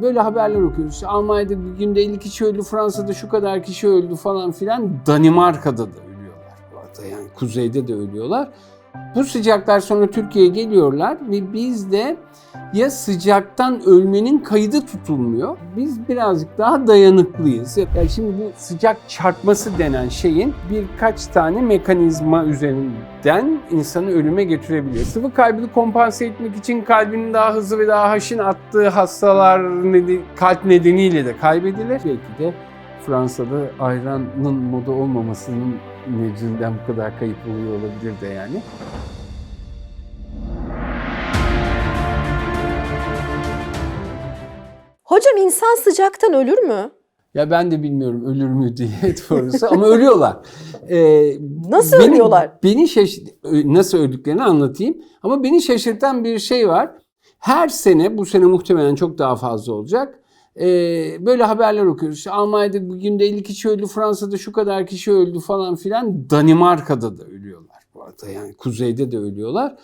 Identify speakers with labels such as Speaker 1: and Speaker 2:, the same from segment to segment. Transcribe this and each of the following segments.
Speaker 1: Böyle haberler okuyoruz. İşte Almanya'da bir günde 50 kişi öldü, Fransa'da şu kadar kişi öldü falan filan. Danimarka'da da ölüyorlar bu arada, yani kuzeyde de ölüyorlar. Bu sıcaklar sonra Türkiye'ye geliyorlar ve bizde ya sıcaktan ölmenin kaydı tutulmuyor. Biz birazcık daha dayanıklıyız. Yani şimdi bu sıcak çarpması denen şeyin birkaç tane mekanizma üzerinden insanı ölüme götürebiliyor. Sıvı kaybını kompanse etmek için kalbinin daha hızlı ve daha haşin attığı hastalar kalp nedeniyle de kaybedilir. Belki de Fransa'da ayranın moda olmamasının necilinden bu kadar kayıp oluyor olabilir de yani.
Speaker 2: Hocam insan sıcaktan ölür mü?
Speaker 1: Ya ben de bilmiyorum ölür mü diye doğrusu ama ölüyorlar.
Speaker 2: Nasıl ölüyorlar?
Speaker 1: Nasıl öldüklerini anlatayım. Ama beni şaşırtan bir şey var. Her sene, bu sene muhtemelen çok daha fazla olacak. Böyle haberler okuyoruz. İşte Almanya'da bir günde 50 kişi öldü, Fransa'da şu kadar kişi öldü falan filan. Danimarka'da da ölüyorlar bu arada, yani kuzeyde de ölüyorlar.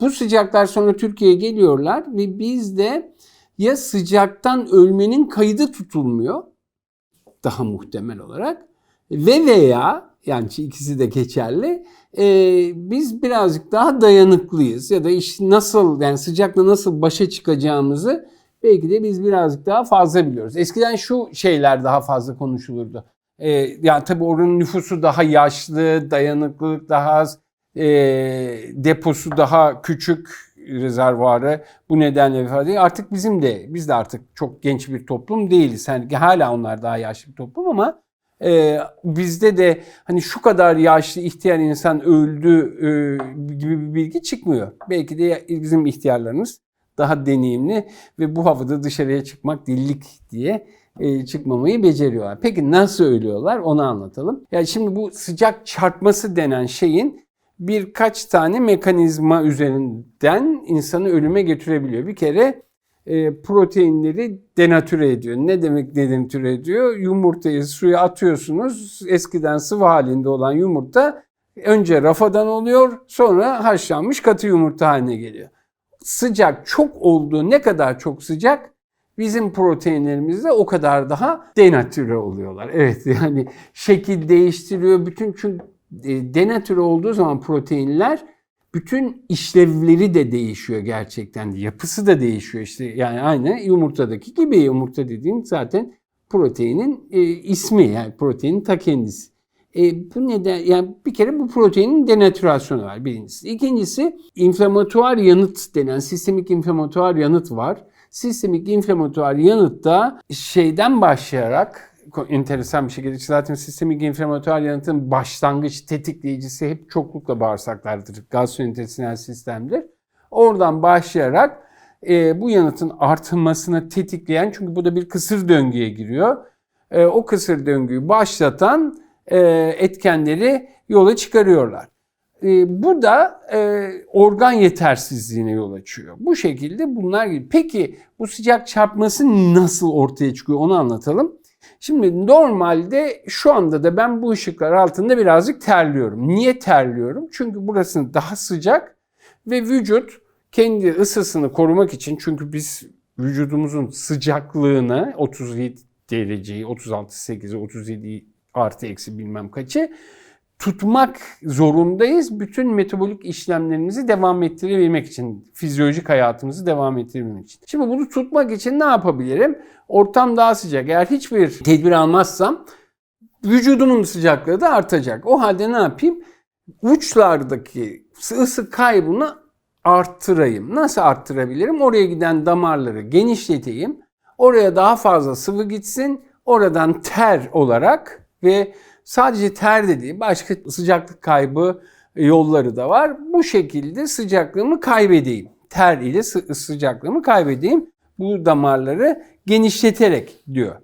Speaker 1: Bu sıcaklar sonra Türkiye'ye geliyorlar ve bizde ya sıcaktan ölmenin kaydı tutulmuyor, daha muhtemel olarak, veya yani ikisi de geçerli, biz birazcık daha dayanıklıyız ya da nasıl, yani sıcakla nasıl başa çıkacağımızı belki de biz birazcık daha fazla biliyoruz. Eskiden şu şeyler daha fazla konuşulurdu. Yani tabii oranın nüfusu daha yaşlı, dayanıklılık daha az, deposu daha küçük, rezervuarı, bu nedenle vefat ediyor. Artık biz de artık çok genç bir toplum değiliz. Yani hala onlar daha yaşlı bir toplum ama bizde de hani şu kadar yaşlı ihtiyar insan öldü gibi bir bilgi çıkmıyor. Belki de bizim ihtiyarlarımız daha deneyimli ve bu havada dışarıya çıkmak delilik diye çıkmamayı beceriyorlar. Peki nasıl ölüyorlar, onu anlatalım. Yani şimdi bu sıcak çarpması denen şeyin birkaç tane mekanizma üzerinden insanı ölüme götürebiliyor. Bir kere proteinleri denatüre ediyor. Ne demek denatüre ediyor? Yumurtayı suya atıyorsunuz. Eskiden sıvı halinde olan yumurta önce rafadan oluyor, sonra haşlanmış katı yumurta haline geliyor. Sıcak çok olduğu, ne kadar çok sıcak, bizim proteinlerimiz de o kadar daha denatüre oluyorlar. Evet, yani şekil değiştiriyor. Çünkü denatüre olduğu zaman proteinler, bütün işlevleri de değişiyor gerçekten. Yapısı da değişiyor işte. Yani aynı yumurtadaki gibi. Yumurta dediğin zaten proteinin ismi, yani proteinin ta kendisi. Bu neden, yani bir kere bu proteinin denatürasyonu var birincisi. İkincisi, inflamatuar yanıt denen sistemik inflamatuar yanıt var. Sistemik inflamatuar yanıtta şeyden başlayarak, enteresan bir şekilde zaten sistemik inflamatuar yanıtın başlangıç tetikleyicisi hep çoklukla bağırsaklardır. Gastrointestinal sistemdir. Oradan başlayarak bu yanıtın artmasını tetikleyen, çünkü bu da bir kısır döngüye giriyor. O kısır döngüyü başlatan etkenleri yola çıkarıyorlar. Bu da organ yetersizliğine yol açıyor. Bu şekilde bunlar gibi. Peki bu sıcak çarpması nasıl ortaya çıkıyor, onu anlatalım. Şimdi normalde şu anda da ben bu ışıklar altında birazcık terliyorum. Niye terliyorum? Çünkü burası daha sıcak ve vücut kendi ısısını korumak için, çünkü biz vücudumuzun sıcaklığını 37 dereceyi, 36,8'i, 37 artı eksi bilmem kaçı tutmak zorundayız. Bütün metabolik işlemlerimizi devam ettirebilmek için, fizyolojik hayatımızı devam ettirebilmek için. Şimdi bunu tutmak için ne yapabilirim? Ortam daha sıcak. Eğer hiçbir tedbir almazsam vücudumun sıcaklığı da artacak. O halde ne yapayım? Uçlardaki ısı kaybını arttırayım. Nasıl arttırabilirim? Oraya giden damarları genişleteyim. Oraya daha fazla sıvı gitsin. Oradan ter olarak ve sadece ter de değil, başka sıcaklık kaybı yolları da var. Bu şekilde sıcaklığımı kaybedeyim. Ter ile sıcaklığımı kaybedeyim. Bu damarları genişleterek diyor.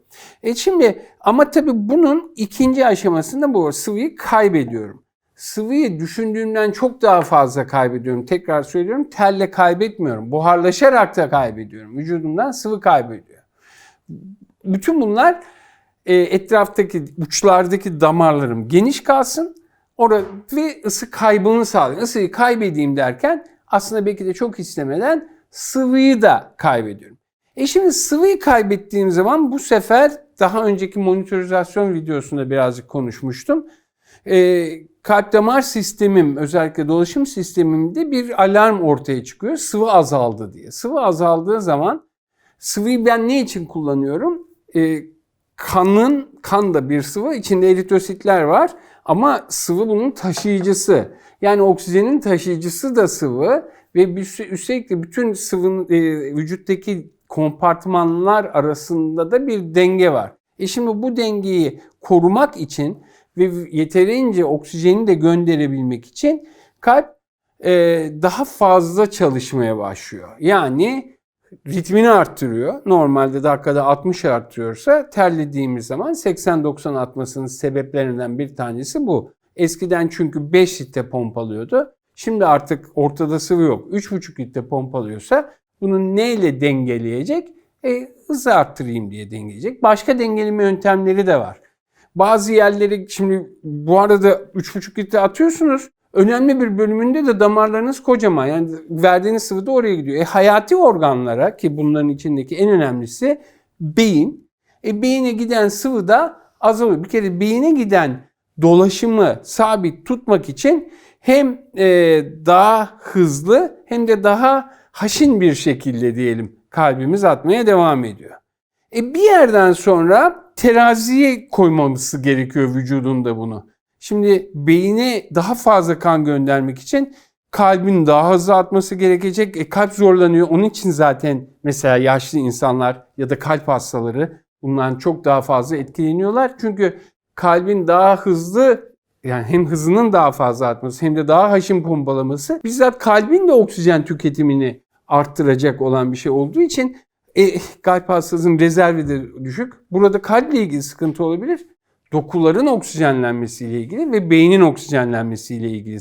Speaker 1: Şimdi ama tabii bunun ikinci aşamasında bu sıvıyı kaybediyorum. Sıvıyı düşündüğümden çok daha fazla kaybediyorum. Tekrar söylüyorum, terle kaybetmiyorum. Buharlaşarak da kaybediyorum. Vücudumdan sıvı kaybediyor. Bütün bunlar etraftaki, uçlardaki damarlarım geniş kalsın ve ısı kaybını sağlayın. Isıyı kaybedeyim derken aslında belki de çok istemeden sıvıyı da kaybediyorum. Şimdi sıvıyı kaybettiğim zaman bu sefer daha önceki monitorizasyon videosunda birazcık konuşmuştum. Kalp damar sistemim, özellikle dolaşım sistemimde bir alarm ortaya çıkıyor. Sıvı azaldı diye. Sıvı azaldığı zaman sıvıyı ben ne için kullanıyorum? Kan da bir sıvı, içinde eritrositler var ama sıvı bunun taşıyıcısı. Yani oksijenin taşıyıcısı da sıvı ve üstelik de bütün sıvının vücuttaki kompartmanlar arasında da bir denge var. Şimdi bu dengeyi korumak için ve yeterince oksijeni de gönderebilmek için kalp daha fazla çalışmaya başlıyor. Yani ritmini arttırıyor. Normalde dakikada 60 arttırıyorsa terlediğimiz zaman 80-90 atmasının sebeplerinden bir tanesi bu. Eskiden çünkü 5 litre pompalıyordu. Şimdi artık ortada sıvı yok. 3,5 litre pompalıyorsa bunu neyle dengeleyecek? Hızı arttırayım diye dengeleyecek. Başka dengeleme yöntemleri de var. Bazı yerleri şimdi bu arada 3,5 litre atıyorsunuz. Önemli bir bölümünde de damarlarınız kocaman. Yani verdiğiniz sıvı da oraya gidiyor. Hayati organlara, ki bunların içindeki en önemlisi beyin. Beyine giden sıvı da azalıyor. Bir kere beyine giden dolaşımı sabit tutmak için hem daha hızlı hem de daha haşin bir şekilde diyelim kalbimiz atmaya devam ediyor. Bir yerden sonra teraziye koymaması gerekiyor vücudunda bunu. Şimdi beyine daha fazla kan göndermek için kalbin daha hızlı atması gerekecek. Kalp zorlanıyor. Onun için zaten mesela yaşlı insanlar ya da kalp hastaları bundan çok daha fazla etkileniyorlar. Çünkü kalbin daha hızlı, yani hem hızının daha fazla atması hem de daha haşin pompalaması bizzat kalbin de oksijen tüketimini arttıracak olan bir şey olduğu için kalp hastasının rezervi de düşük. Burada kalple ilgili sıkıntı olabilir. Dokuların oksijenlenmesiyle ilgili ve beynin oksijenlenmesiyle ilgili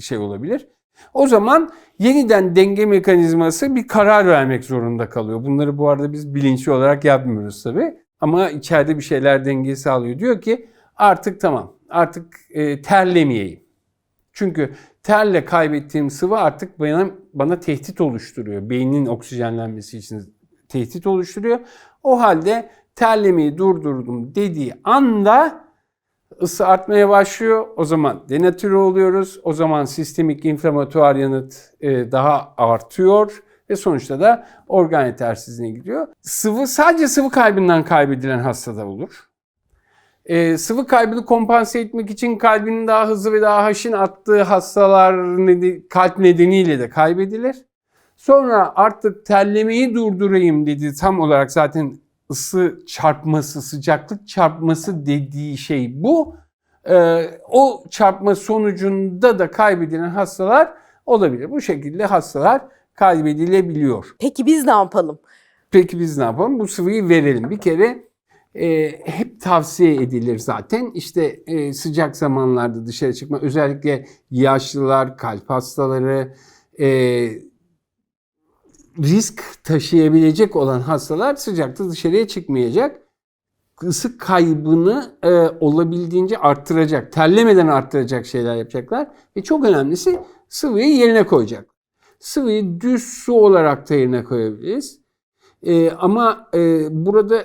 Speaker 1: şey olabilir. O zaman yeniden denge mekanizması bir karar vermek zorunda kalıyor. Bunları bu arada biz bilinçli olarak yapmıyoruz tabii. Ama içeride bir şeyler dengeyi sağlıyor. Diyor ki artık tamam, artık terlemeyeyim. Çünkü terle kaybettiğim sıvı artık bana tehdit oluşturuyor. Beynin oksijenlenmesi için tehdit oluşturuyor. O halde terlemeyi durdurdum dediği anda ısı artmaya başlıyor. O zaman denatüre oluyoruz. O zaman sistemik inflamatuar yanıt daha artıyor ve sonuçta da organ yetersizliğine gidiyor. Sadece sıvı kaybından kaybedilen hastada olur. Sıvı kaybını kompanse etmek için kalbinin daha hızlı ve daha haşin attığı hastalar kalp nedeniyle de kaybedilir. Sonra artık terlemeyi durdurayım dedi, tam olarak zaten ısı çarpması, sıcaklık çarpması dediği şey bu. O çarpma sonucunda da kaybedilen hastalar olabilir. Bu şekilde hastalar kaybedilebiliyor.
Speaker 2: Peki biz ne yapalım?
Speaker 1: Bu sıvıyı verelim. Bir kere hep tavsiye edilir zaten. İşte sıcak zamanlarda dışarı çıkma, özellikle yaşlılar, kalp hastaları, risk taşıyabilecek olan hastalar sıcakta dışarıya çıkmayacak. Isı kaybını olabildiğince arttıracak, terlemeden arttıracak şeyler yapacaklar. Ve çok önemlisi sıvıyı yerine koyacak. Sıvıyı düz su olarak da yerine koyabiliriz. Ama burada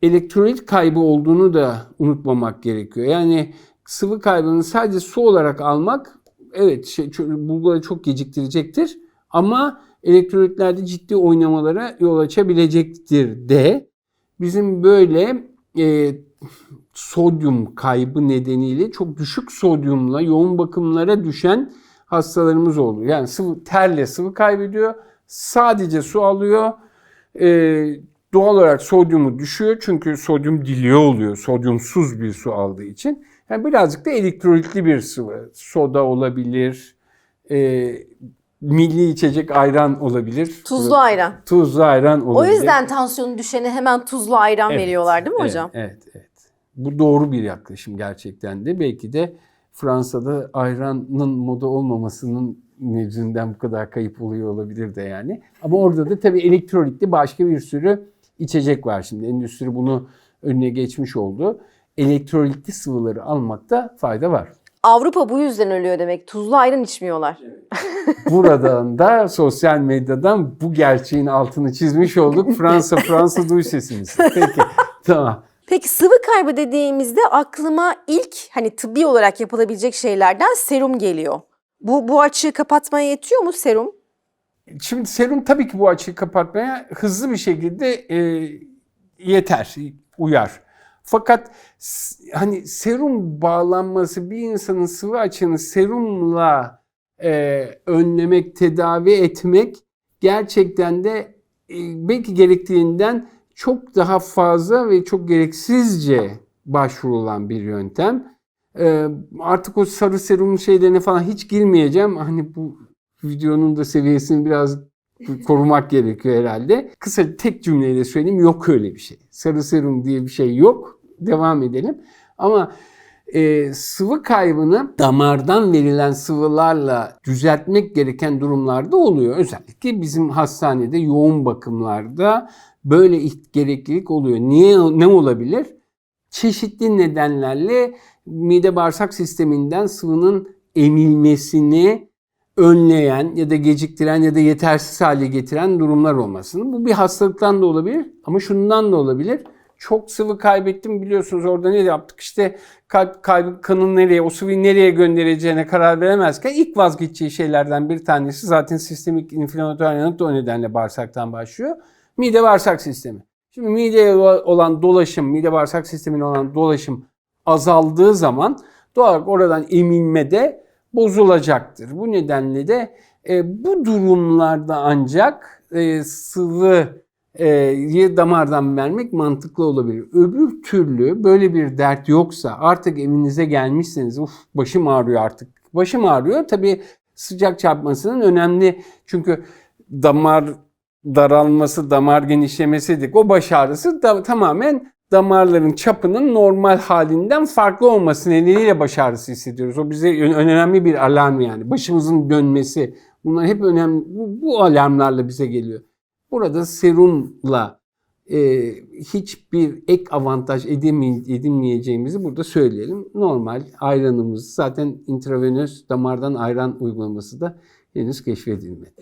Speaker 1: elektrolit kaybı olduğunu da unutmamak gerekiyor. Yani sıvı kaybını sadece su olarak almak bulguları çok geciktirecektir. Ama elektrolitlerde ciddi oynamalara yol açabilecektir de. Bizim böyle sodyum kaybı nedeniyle çok düşük sodyumla yoğun bakımlara düşen hastalarımız oldu. Yani terle sıvı kaybediyor. Sadece su alıyor. Doğal olarak sodyumu düşüyor. Çünkü sodyum diliyor oluyor. Sodyumsuz bir su aldığı için. Yani birazcık da elektrolitli bir sıvı. Soda olabilir. Milli içecek ayran olabilir.
Speaker 2: Tuzlu ayran.
Speaker 1: Tuzlu ayran olabilir.
Speaker 2: O yüzden tansiyonu düşene hemen tuzlu ayran veriyorlar değil mi hocam?
Speaker 1: Evet. Bu doğru bir yaklaşım gerçekten de. Belki de Fransa'da ayranın moda olmamasının yüzünden bu kadar kayıp oluyor olabilir de yani. Ama orada da tabii elektrolitli başka bir sürü içecek var şimdi. Endüstri bunu önüne geçmiş oldu. Elektrolitli sıvıları almakta fayda var.
Speaker 2: Avrupa bu yüzden ölüyor demek. Tuzlu ayran içmiyorlar.
Speaker 1: Buradan da sosyal medyadan bu gerçeğin altını çizmiş olduk. Fransa duy sesimizi. Peki, tamam.
Speaker 2: Peki sıvı kaybı dediğimizde aklıma ilk hani tıbbi olarak yapılabilecek şeylerden serum geliyor. Bu açığı kapatmaya yetiyor mu serum?
Speaker 1: Şimdi serum tabii ki bu açığı kapatmaya hızlı bir şekilde yeter, uyar. Fakat hani serum bağlanması bir insanın sıvı açığını serumla önlemek, tedavi etmek gerçekten de belki gerektiğinden çok daha fazla ve çok gereksizce başvurulan bir yöntem. Artık o sarı serum şeylerine falan hiç girmeyeceğim. Hani bu videonun da seviyesini biraz korumak gerekiyor herhalde. Kısa tek cümleyle söyleyeyim, yok öyle bir şey. Sarı serum diye bir şey yok. Devam edelim. Ama sıvı kaybını damardan verilen sıvılarla düzeltmek gereken durumlarda oluyor. Özellikle bizim hastanede yoğun bakımlarda böyle gereklilik oluyor. Ne olabilir? Çeşitli nedenlerle mide bağırsak sisteminden sıvının emilmesini önleyen ya da geciktiren ya da yetersiz hale getiren durumlar olmasını. Bu bir hastalıktan da olabilir ama şundan da olabilir. Çok sıvı kaybettim, biliyorsunuz orada ne yaptık? İşte kalp kaybı, kanın nereye, o sıvıyı nereye göndereceğine karar veremezken ilk vazgeçeceği şeylerden bir tanesi zaten sistemik inflamatuar yanık da o nedenle bağırsaktan başlıyor. Mide bağırsak sistemi. Şimdi mideye olan dolaşım, mide bağırsak sistemine olan dolaşım azaldığı zaman doğal olarak oradan emilme de bozulacaktır. Bu nedenle de bu durumlarda ancak sıvı damardan vermek mantıklı olabilir. Öbür türlü böyle bir dert yoksa, artık evinize gelmişseniz, başım ağrıyor artık. Başım ağrıyor. Tabii sıcak çarpmasının önemli. Çünkü damar daralması, damar genişlemesi dedik. O baş ağrısı tamamen damarların çapının normal halinden farklı olması nedeniyle baş ağrısı hissediyoruz. O bize önemli bir alarm yani. Başımızın dönmesi. Bunlar hep önemli. Bu alarmlarla bize geliyor. Burada serumla hiçbir ek avantaj edinmeyeceğimizi burada söyleyelim. Normal ayranımız, zaten intravenöz damardan ayran uygulaması da henüz keşfedilmedi.